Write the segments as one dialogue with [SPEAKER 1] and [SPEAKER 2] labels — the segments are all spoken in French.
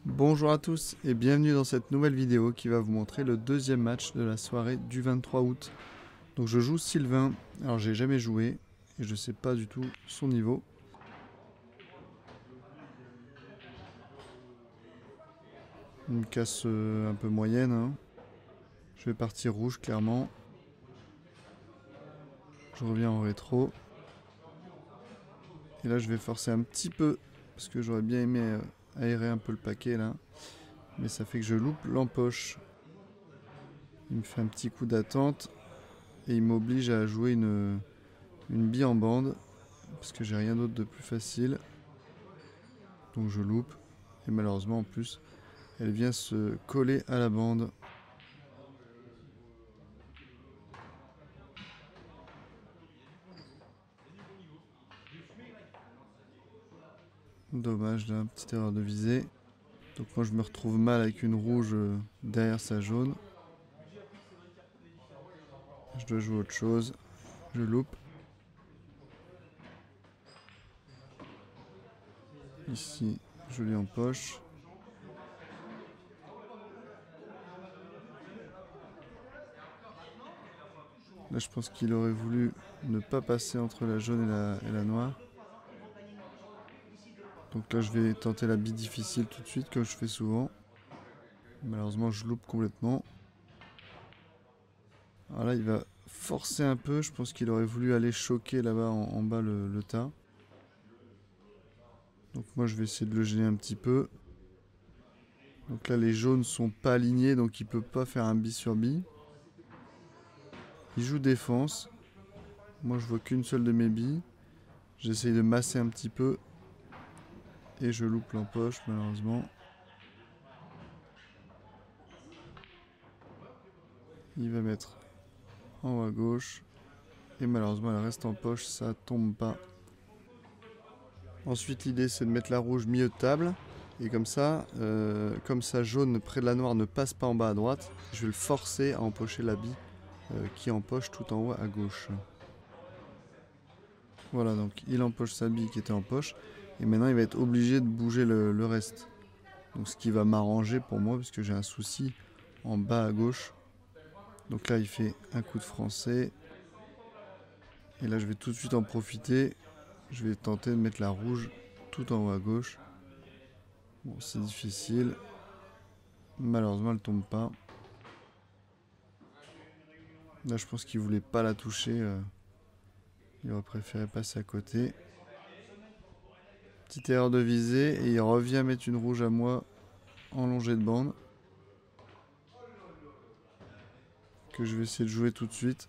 [SPEAKER 1] Bonjour à tous et bienvenue dans cette nouvelle vidéo qui va vous montrer le deuxième match de la soirée du 23 août. Donc je joue Sylvain, alors j'ai jamais joué et je sais pas du tout son niveau. Une casse un peu moyenne, hein. Je vais partir rouge clairement. Je reviens en rétro. Et là je vais forcer un petit peu parce que j'aurais bien aimé aérer un peu le paquet là. Mais ça fait que je loupe l'empoche. Il me fait un petit coup d'attente et il m'oblige à jouer une bille en bande parce que j'ai rien d'autre de plus facile. Donc je loupe. Et malheureusement en plus, elle vient se coller à la bande. Dommage là, petite erreur de visée. Donc moi je me retrouve mal avec une rouge derrière sa jaune. Je dois jouer autre chose. Je loupe. Ici, joli en poche. Là je pense qu'il aurait voulu ne pas passer entre la jaune et la noire. Donc là je vais tenter la bille difficile tout de suite comme je fais souvent. Malheureusement je loupe complètement. Alors là il va forcer un peu. Je pense qu'il aurait voulu aller choquer là-bas en bas le tas. Donc moi je vais essayer de le gêner un petit peu. Donc là les jaunes sont pas alignés donc il peut pas faire un bille sur bille. Il joue défense. Moi je vois qu'une seule de mes billes. J'essaye de masser un petit peu. Et je loupe l'empoche malheureusement. Il va mettre en haut à gauche. Et malheureusement elle reste en poche, ça tombe pas. Ensuite l'idée c'est de mettre la rouge milieu de table. Et comme ça jaune près de la noire ne passe pas en bas à droite, je vais le forcer à empocher la bille qui empoche tout en haut à gauche. Voilà, donc il empoche sa bille qui était en poche. Et maintenant il va être obligé de bouger le reste. Donc ce qui va m'arranger pour moi puisque j'ai un souci en bas à gauche. Donc là il fait un coup de français. Et là je vais tout de suite en profiter. Je vais tenter de mettre la rouge tout en haut à gauche. Bon, c'est difficile. Malheureusement elle tombe pas. Là je pense qu'il voulait pas la toucher. Il aurait préféré passer à côté. Petite erreur de visée et il revient mettre une rouge à moi en longée de bande. Que je vais essayer de jouer tout de suite.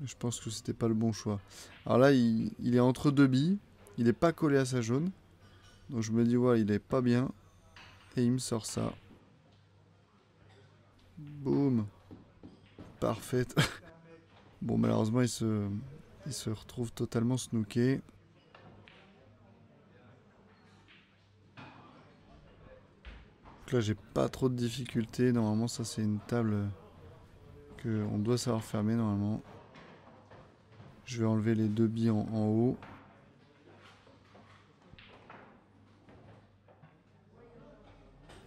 [SPEAKER 1] Je pense que c'était pas le bon choix. Alors là, il est entre deux billes. Il n'est pas collé à sa jaune. Donc je me dis, ouais, il est pas bien. Et il me sort ça. Boum. Parfait. Bon, malheureusement, il se retrouve totalement snooké. Donc là, j'ai pas trop de difficultés. Normalement, ça, c'est une table qu'on doit savoir fermer, normalement. Je vais enlever les deux billes en haut.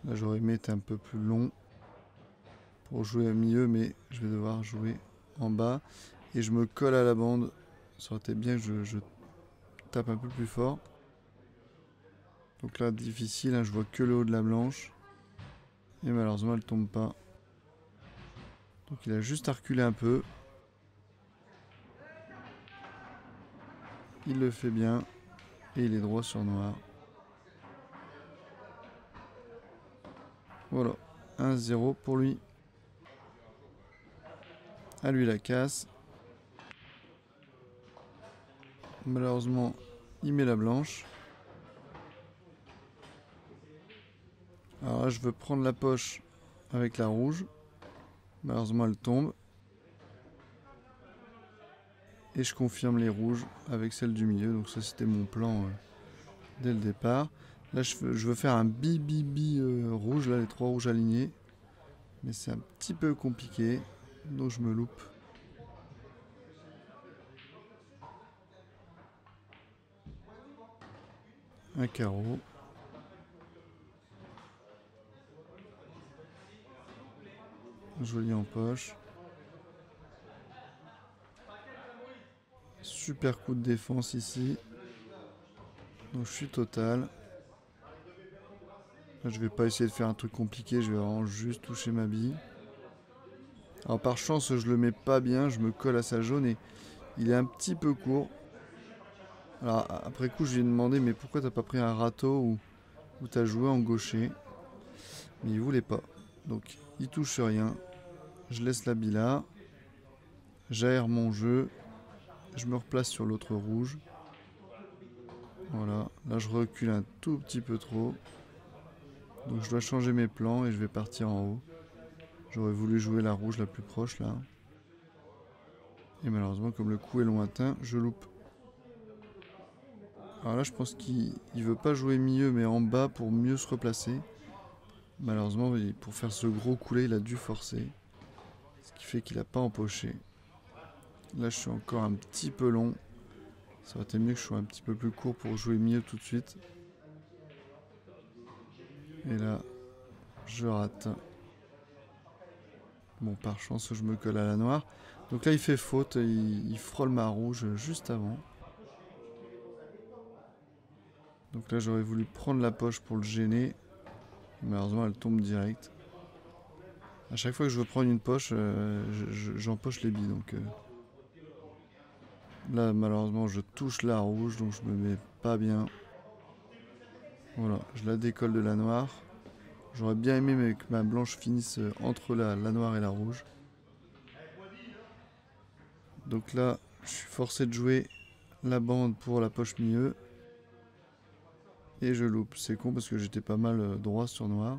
[SPEAKER 1] Là, j'aurais aimé être un peu plus long pour jouer à milieu, mais je vais devoir jouer en bas. Et je me colle à la bande. Ça aurait été bien que je tape un peu plus fort. Donc là, difficile, hein, je vois que le haut de la blanche. Et malheureusement, elle tombe pas. Donc il a juste à reculer un peu. Il le fait bien. Et il est droit sur noir. Voilà, 1-0 pour lui. À lui la casse. Malheureusement, il met la blanche. Alors là, je veux prendre la poche avec la rouge. Malheureusement, elle tombe. Et je confirme les rouges avec celle du milieu. Donc ça, c'était mon plan dès le départ. Là, je veux faire un bi rouge, là, les trois rouges alignés. Mais c'est un petit peu compliqué. Donc je me loupe. un carreau. Joli en poche. Super coup de défense ici. Donc je suis total. Là, je vais pas essayer de faire un truc compliqué, je vais vraiment juste toucher ma bille. Alors par chance je le mets pas bien, je me colle à sa jaune et il est un petit peu court. Alors après coup je lui ai demandé mais pourquoi t'as pas pris un râteau ou t'as joué en gaucher. Mais il voulait pas. Donc il touche rien. Je laisse la bille là. J'aère mon jeu. Je me replace sur l'autre rouge. Voilà. Là je recule un tout petit peu trop. Donc je dois changer mes plans et je vais partir en haut. J'aurais voulu jouer la rouge la plus proche là. Et malheureusement comme le coup est lointain, je loupe. Alors là je pense qu'il veut pas jouer milieu mais en bas pour mieux se replacer. Malheureusement pour faire ce gros coulet il a dû forcer. Ce qui fait qu'il n'a pas empoché. Là je suis encore un petit peu long. Ça aurait été mieux que je sois un petit peu plus court pour jouer mieux tout de suite. Et là je rate. Bon par chance je me colle à la noire. Donc là il fait faute, il frôle ma rouge juste avant. Donc là j'aurais voulu prendre la poche pour le gêner. Malheureusement elle tombe direct. À chaque fois que je veux prendre une poche, j'empoche les billes. Donc là malheureusement je touche la rouge donc je me mets pas bien. Voilà, je la décolle de la noire. J'aurais bien aimé que ma blanche finisse entre la noire et la rouge. Donc là je suis forcé de jouer la bande pour la poche milieu. Et je loupe. C'est con parce que j'étais pas mal droit sur noir.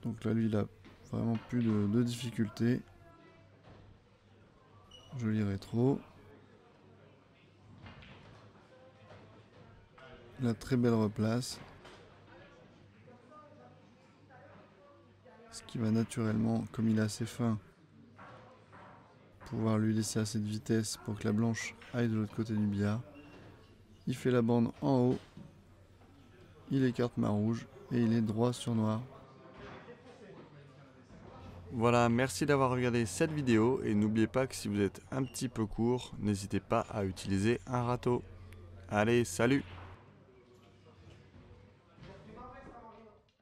[SPEAKER 1] Donc là lui il a vraiment plus de difficultés. Joli rétro. La très belle replace. Ce qui va naturellement, comme il est assez fin, pouvoir lui laisser assez de vitesse pour que la blanche aille de l'autre côté du billard. Il fait la bande en haut. Il écarte ma rouge et il est droit sur noir.
[SPEAKER 2] Voilà, merci d'avoir regardé cette vidéo et n'oubliez pas que si vous êtes un petit peu court, n'hésitez pas à utiliser un râteau. Allez, salut!